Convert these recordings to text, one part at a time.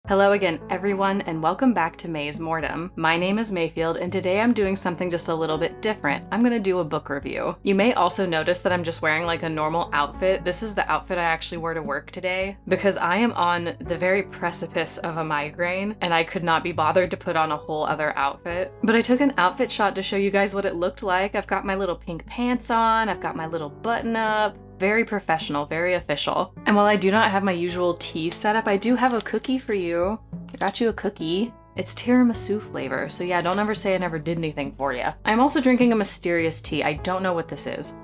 Hello again, everyone, and welcome back to Maes Mortem. My name is Maefield, and today I'm doing something just a little bit different. I'm gonna do a book review. You may also notice that I'm just wearing like a normal outfit. This is the outfit I actually wore to work today because I am on the very precipice of a migraine, and I could not be bothered to put on a whole other outfit. But I took an outfit shot to show you guys what it looked like. I've got my little pink pants on, I've got my little button up. Very professional, very official. And while I do not have my usual tea setup, I do have a cookie for you. I got you a cookie. It's tiramisu flavor, so yeah, don't ever say I never did anything for you. I'm also drinking a mysterious tea. I don't know what this is.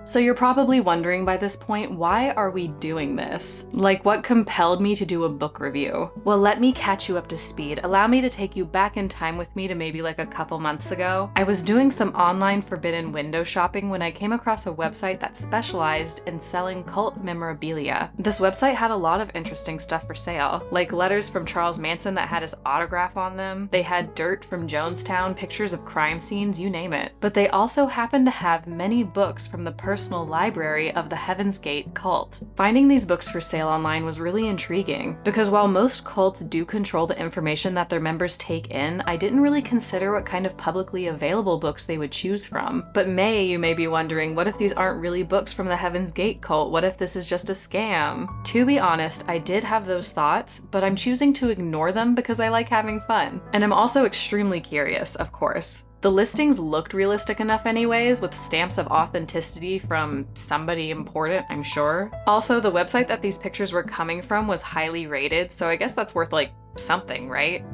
So you're probably wondering by this point, why are we doing this? Like, what compelled me to do a book review? Well, let me catch you up to speed. Allow me to take you back in time with me to maybe like a couple months ago. I was doing some online forbidden window shopping when I came across a website that specialized in selling cult memorabilia. This website had a lot of interesting stuff for sale, like letters from Charles Manson that had his autograph on them. They had dirt from Jonestown, pictures of crime scenes, you name it. But they also happened to have many books from the personal library of the Heaven's Gate cult. Finding these books for sale online was really intriguing, because while most cults do control the information that their members take in, I didn't really consider what kind of publicly available books they would choose from. But you may be wondering, what if these aren't really books from the Heaven's Gate cult? What if this is just a scam? To be honest, I did have those thoughts, but I'm choosing to ignore them because I like having fun. And I'm also extremely curious, of course. The listings looked realistic enough anyways, with stamps of authenticity from somebody important, I'm sure. Also, the website that these pictures were coming from was highly rated, so I guess that's worth like something, right?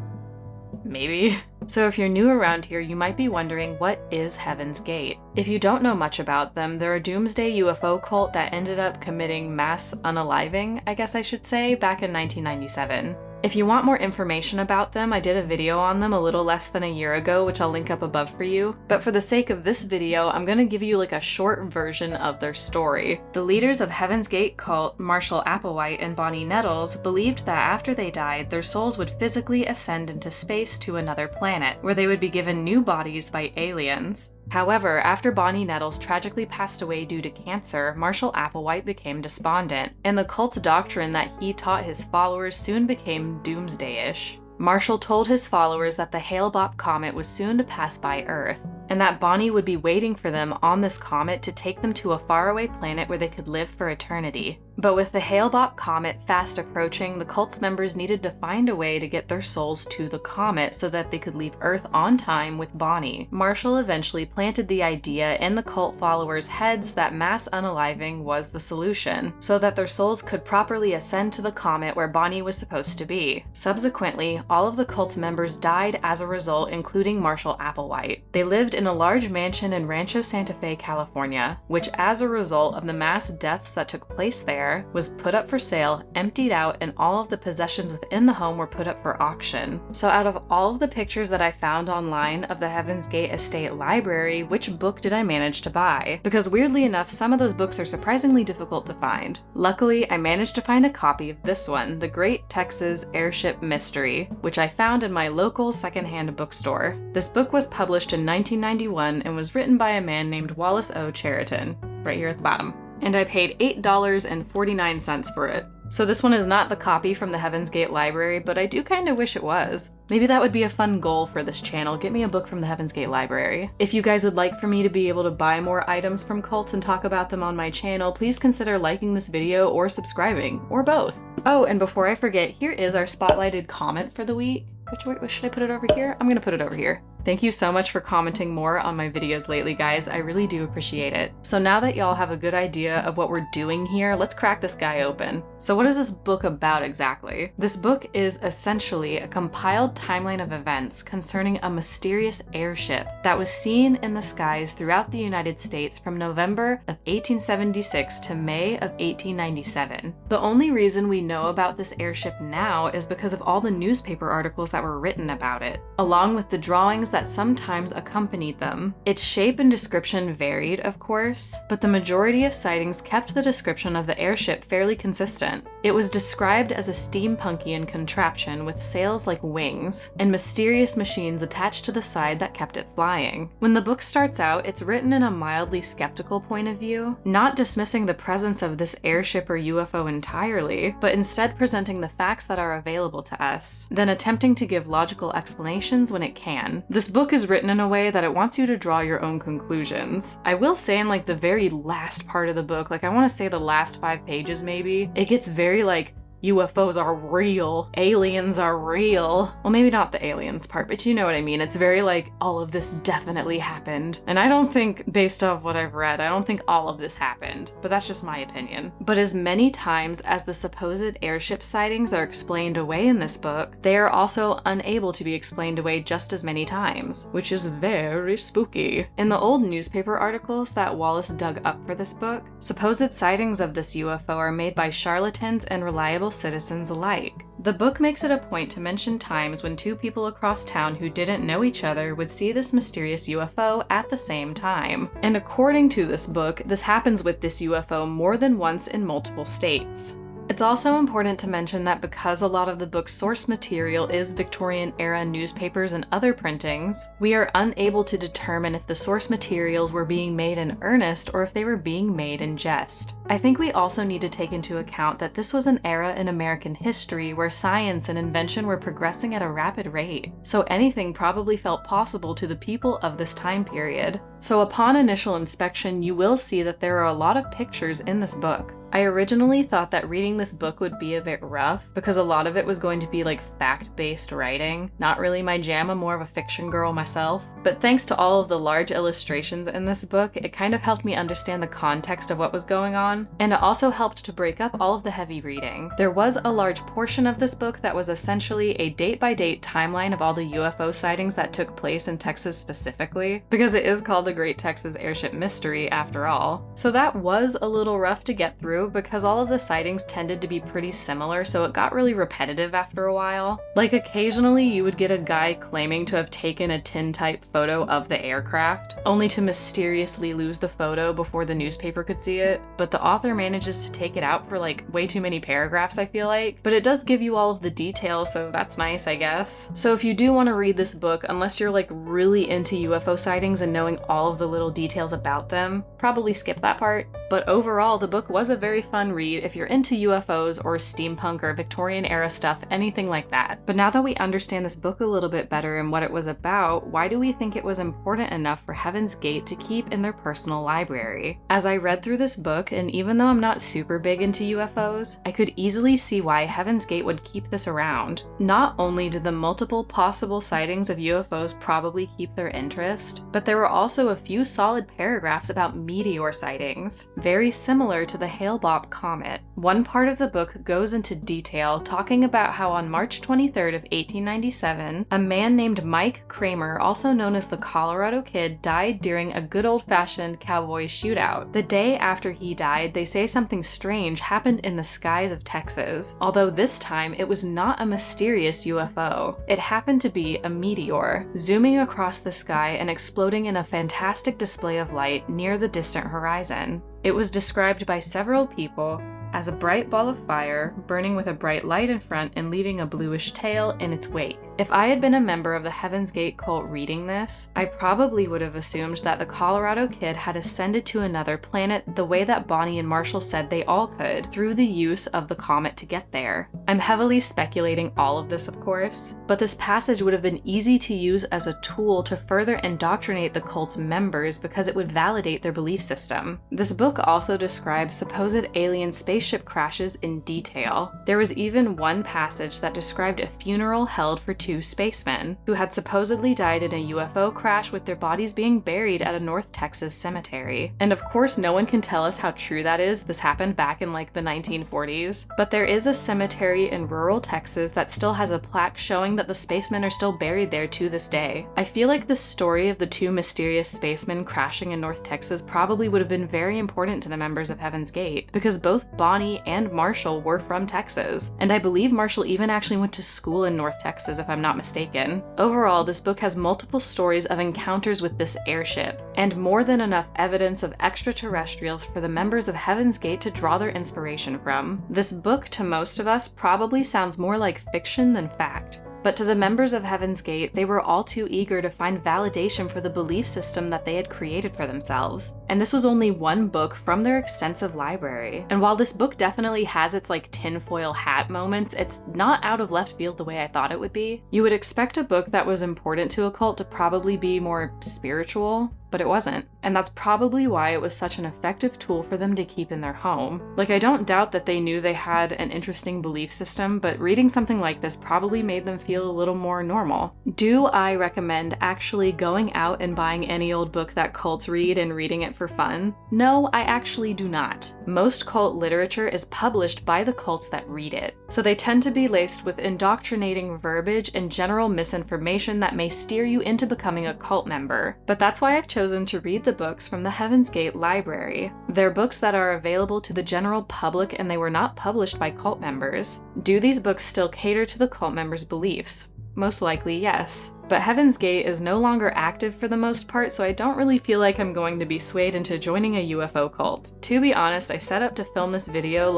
Maybe. So if you're new around here, you might be wondering, what is Heaven's Gate? If you don't know much about them, they're a doomsday UFO cult that ended up committing mass unaliving, I guess I should say, back in 1997. If you want more information about them, I did a video on them a little less than a year ago, which I'll link up above for you. But for the sake of this video, I'm gonna give you like a short version of their story. The leaders of Heaven's Gate cult, Marshall Applewhite and Bonnie Nettles, believed that after they died, their souls would physically ascend into space to another planet, where they would be given new bodies by aliens. However, after Bonnie Nettles tragically passed away due to cancer, Marshall Applewhite became despondent, and the cult's doctrine that he taught his followers soon became doomsday-ish. Marshall told his followers that the Hale-Bopp comet was soon to pass by Earth, and that Bonnie would be waiting for them on this comet to take them to a faraway planet where they could live for eternity. But with the Hale-Bopp comet fast approaching, the cult's members needed to find a way to get their souls to the comet so that they could leave Earth on time with Bonnie. Marshall eventually planted the idea in the cult followers' heads that mass unaliving was the solution, so that their souls could properly ascend to the comet where Bonnie was supposed to be. Subsequently, all of the cult's members died as a result, including Marshall Applewhite. They lived in a large mansion in Rancho Santa Fe, California, which as a result of the mass deaths that took place there, was put up for sale, emptied out, and all of the possessions within the home were put up for auction. So out of all of the pictures that I found online of the Heaven's Gate Estate Library, which book did I manage to buy? Because weirdly enough, some of those books are surprisingly difficult to find. Luckily, I managed to find a copy of this one, the Great Texas Airship Mystery, which I found in my local secondhand bookstore. This book was published in 1991 and was written by a man named Wallace O. Cheriton, right here at the bottom. And I paid $8.49 for it. So this one is not the copy from the Heaven's Gate Library, but I do kind of wish it was. Maybe that would be a fun goal for this channel, get me a book from the Heaven's Gate Library. If you guys would like for me to be able to buy more items from cults and talk about them on my channel, please consider liking this video or subscribing, or both. Oh, and before I forget, here is our spotlighted comment for the week. Which should I put it over here? I'm gonna put it over here. Thank you so much for commenting more on my videos lately, guys. I really do appreciate it. So now that y'all have a good idea of what we're doing here, let's crack this guy open. So what is this book about exactly? This book is essentially a compiled timeline of events concerning a mysterious airship that was seen in the skies throughout the United States from November of 1876 to May of 1897. The only reason we know about this airship now is because of all the newspaper articles that were written about it, along with the drawings that sometimes accompanied them. Its shape and description varied, of course, but the majority of sightings kept the description of the airship fairly consistent. It was described as a steampunkian contraption with sails like wings, and mysterious machines attached to the side that kept it flying. When the book starts out, it's written in a mildly skeptical point of view, not dismissing the presence of this airship or UFO entirely, but instead presenting the facts that are available to us, then attempting to give logical explanations when it can. This book is written in a way that it wants you to draw your own conclusions. I will say in like the very last part of the book, like I want to say the last 5 pages maybe, it gets very like, UFOs are real, aliens are real. Well, maybe not the aliens part, but you know what I mean. It's very like, all of this definitely happened. And I don't think, based off what I've read, I don't think all of this happened, but that's just my opinion. But as many times as the supposed airship sightings are explained away in this book, they are also unable to be explained away just as many times, which is very spooky. In the old newspaper articles that Wallace dug up for this book, supposed sightings of this UFO are made by charlatans and reliable citizens alike. The book makes it a point to mention times when 2 people across town who didn't know each other would see this mysterious UFO at the same time. And according to this book, this happens with this UFO more than once in multiple states. It's also important to mention that because a lot of the book's source material is Victorian-era newspapers and other printings, we are unable to determine if the source materials were being made in earnest or if they were being made in jest. I think we also need to take into account that this was an era in American history where science and invention were progressing at a rapid rate, so anything probably felt possible to the people of this time period. So upon initial inspection, you will see that there are a lot of pictures in this book. I originally thought that reading this book would be a bit rough because a lot of it was going to be like fact-based writing. Not really my jam, I'm more of a fiction girl myself. But thanks to all of the large illustrations in this book, it kind of helped me understand the context of what was going on, and it also helped to break up all of the heavy reading. There was a large portion of this book that was essentially a date-by-date timeline of all the UFO sightings that took place in Texas specifically, because it is called the Great Texas Airship Mystery after all. So that was a little rough to get through because all of the sightings tended to be pretty similar, so it got really repetitive after a while. Like occasionally you would get a guy claiming to have taken a tintype photo of the aircraft, only to mysteriously lose the photo before the newspaper could see it, but the author manages to take it out for like way too many paragraphs, I feel like. But it does give you all of the details, so that's nice, I guess. So if you do want to read this book, unless you're like really into UFO sightings and knowing all of the little details about them, probably skip that part. But overall, the book was a very fun read if you're into UFOs or steampunk or Victorian era stuff, anything like that. But now that we understand this book a little bit better and what it was about, why do we think it was important enough for Heaven's Gate to keep in their personal library? As I read through this book, and even though I'm not super big into UFOs, I could easily see why Heaven's Gate would keep this around. Not only did the multiple possible sightings of UFOs probably keep their interest, but there were also a few solid paragraphs about meteor sightings, very similar to the Hale-Bopp comet. One part of the book goes into detail talking about how on March 23rd of 1897, a man named Mike Kramer, also known as the Colorado Kid, died during a good old-fashioned cowboy shootout. The day after he died, they say something strange happened in the skies of Texas, although this time it was not a mysterious UFO. It happened to be a meteor, zooming across the sky and exploding in a fantastic display of light near the distant horizon. It was described by several people as a bright ball of fire, burning with a bright light in front and leaving a bluish tail in its wake. If I had been a member of the Heaven's Gate cult reading this, I probably would have assumed that the Colorado Kid had ascended to another planet the way that Bonnie and Marshall said they all could, through the use of the comet to get there. I'm heavily speculating all of this, of course, but this passage would have been easy to use as a tool to further indoctrinate the cult's members because it would validate their belief system. This book also describes supposed alien spaceship crashes in detail. There was even one passage that described a funeral held for 2 spacemen who had supposedly died in a UFO crash with their bodies being buried at a North Texas cemetery. And of course, no one can tell us how true that is. This happened back in like the 1940s. But there is a cemetery in rural Texas that still has a plaque showing that the spacemen are still buried there to this day. I feel like the story of the 2 mysterious spacemen crashing in North Texas probably would have been very important to the members of Heaven's Gate, because both Bonnie and Marshall were from Texas. And I believe Marshall even actually went to school in North Texas, if I'm I'm not mistaken. Overall, this book has multiple stories of encounters with this airship, and more than enough evidence of extraterrestrials for the members of Heaven's Gate to draw their inspiration from. This book, to most of us, probably sounds more like fiction than fact. But to the members of Heaven's Gate, they were all too eager to find validation for the belief system that they had created for themselves. And this was only one book from their extensive library. And while this book definitely has its tinfoil hat moments, it's not out of left field the way I thought it would be. You would expect a book that was important to a cult to probably be more spiritual, but it wasn't. And that's probably why it was such an effective tool for them to keep in their home. I don't doubt that they knew they had an interesting belief system, but reading something like this probably made them feel a little more normal. Do I recommend actually going out and buying any old book that cults read and reading it for fun? No, I actually do not. Most cult literature is published by the cults that read it, so they tend to be laced with indoctrinating verbiage and general misinformation that may steer you into becoming a cult member. But that's why I've chosen to read the books from the Heaven's Gate library. They're books that are available to the general public and they were not published by cult members. Do these books still cater to the cult members' beliefs? Most likely, yes. But Heaven's Gate is no longer active for the most part, so I don't really feel like I'm going to be swayed into joining a UFO cult. To be honest, I set up to film this video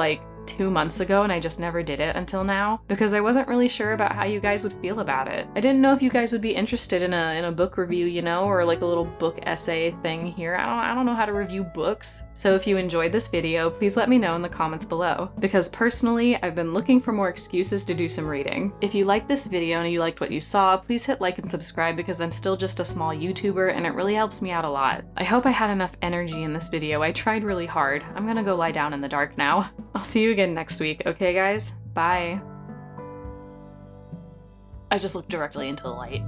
2 months ago and I just never did it until now because I wasn't really sure about how you guys would feel about it. I didn't know if you guys would be interested in a book review, or a little book essay thing here. I don't know how to review books. So if you enjoyed this video, please let me know in the comments below, because personally, I've been looking for more excuses to do some reading. If you liked this video and you liked what you saw, please hit like and subscribe because I'm still just a small YouTuber and it really helps me out a lot. I hope I had enough energy in this video. I tried really hard. I'm gonna go lie down in the dark now. I'll see you again next week, okay guys? Bye. I just looked directly into the light.